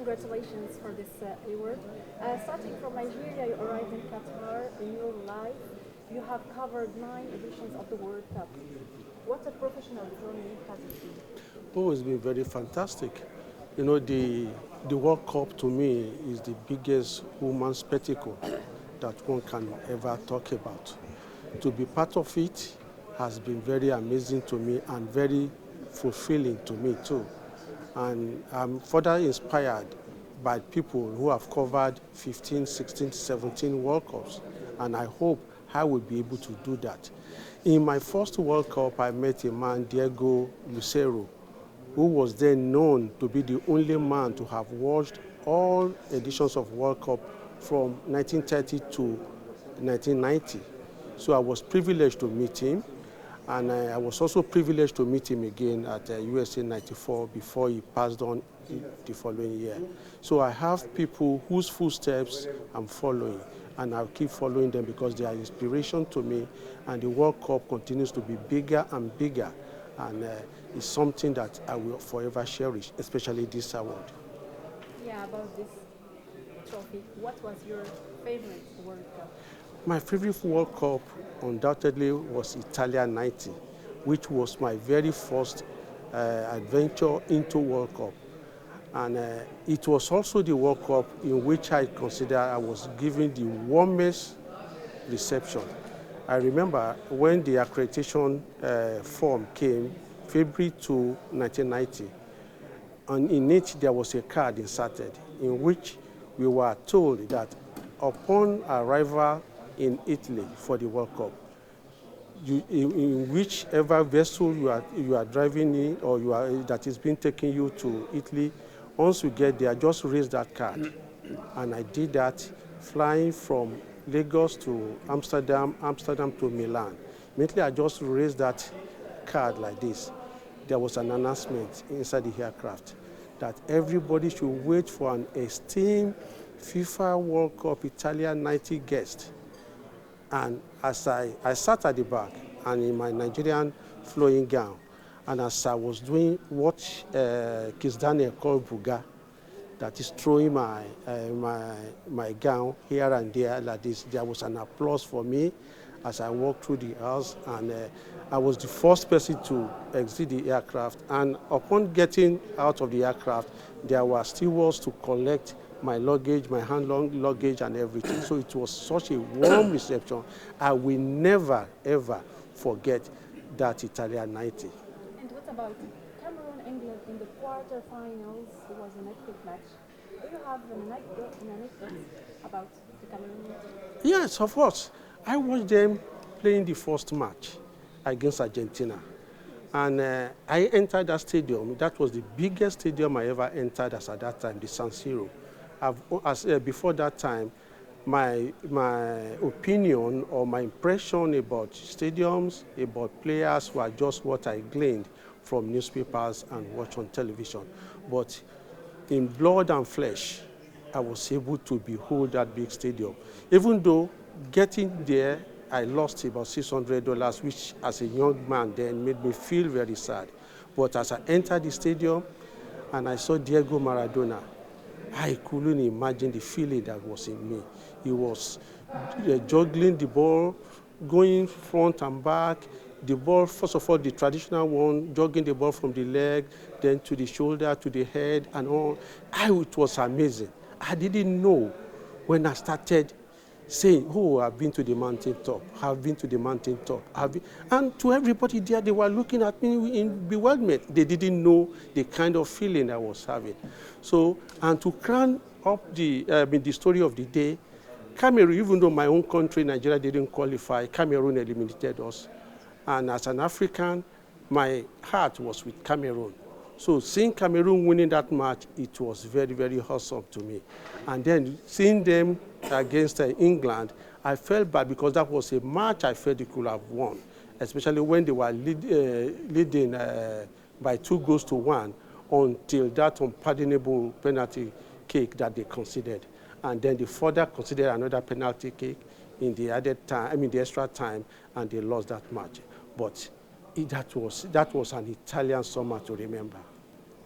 congratulations for this award. Starting from Nigeria, you arrived in Qatar. In your life, you have covered 9 editions of the World Cup. What a professional journey has it been? Oh, it's been very fantastic. You know, the World Cup to me is the biggest human spectacle that one can ever talk about. To be part of it has been very amazing to me and very fulfilling to me too. And I'm further inspired by people who have covered 15, 16, 17 World Cups. And I hope I will be able to do that. In my first World Cup, I met a man, Diego Lucero, who was then known to be the only man to have watched all editions of World Cup from 1930 to 1990. So I was privileged to meet him, and I was also privileged to meet him again at USA 94 before he passed on the following year. So I have people whose footsteps I'm following, and I'll keep following them because they are inspiration to me, and the World Cup continues to be bigger and bigger, and it's something that I will forever cherish, especially this award. Yeah, about this trophy, what was your favorite World Cup? My favorite World Cup undoubtedly was Italia 90, which was my very first adventure into World Cup. And it was also the World Cup in which I consider I was given the warmest reception. I remember when the accreditation form came, February 2, 1990, and in it there was a card inserted in which we were told that upon arrival in Italy for the World Cup, in whichever vessel you are driving in or that is being taken you to Italy, once you get there, just raise that card. And I did that, flying from Lagos to Amsterdam, Amsterdam to Milan. Immediately I just raised that card like this. There was an announcement inside the aircraft that everybody should wait for an esteemed FIFA World Cup Italia 90 guest. And as I sat at the back and in my Nigerian flowing gown, and as I was doing what Kis Daniel called buga, that is throwing my gown here and there like this, there was an applause for me as I walked through the house, and I was the first person to exit the aircraft. And upon getting out of the aircraft, there were stewards to collect my luggage, my hand-long luggage and everything. So it was such a warm reception. I will never, ever forget that Italia 90. And what about Cameroon, England in the quarterfinals? It was an epic match. Do you have an anecdote about the Cameroon? Yes, of course. I watched them playing the first match against Argentina. And I entered that stadium. That was the biggest stadium I ever entered as at that time, the San Siro. Before that time, my opinion or my impression about stadiums, about players were just what I gleaned from newspapers and watched on television. But in blood and flesh, I was able to behold that big stadium. Even though getting there, I lost about $600, which as a young man then made me feel very sad. But as I entered the stadium and I saw Diego Maradona, I couldn't imagine the feeling that was in me. He was juggling the ball, going front and back. The ball, first of all, the traditional one, jogging the ball from the leg, then to the shoulder, to the head, and all. It was amazing. I didn't know when I started saying, oh, I've been to the mountaintop, I've been to the mountaintop. And to everybody there, they were looking at me in bewilderment. They didn't know the kind of feeling I was having. So, and to crown up the story of the day, Cameroon, even though my own country, Nigeria, didn't qualify, Cameroon eliminated us. And as an African, my heart was with Cameroon. So seeing Cameroon winning that match, it was very, very awesome to me. And then seeing them against England, I felt bad because that was a match I felt they could have won, especially when they were leading by 2-1 until that unpardonable penalty kick that they considered. And then they further considered another penalty kick in the added time, the extra time, and they lost that match. But that was an Italian summer to remember.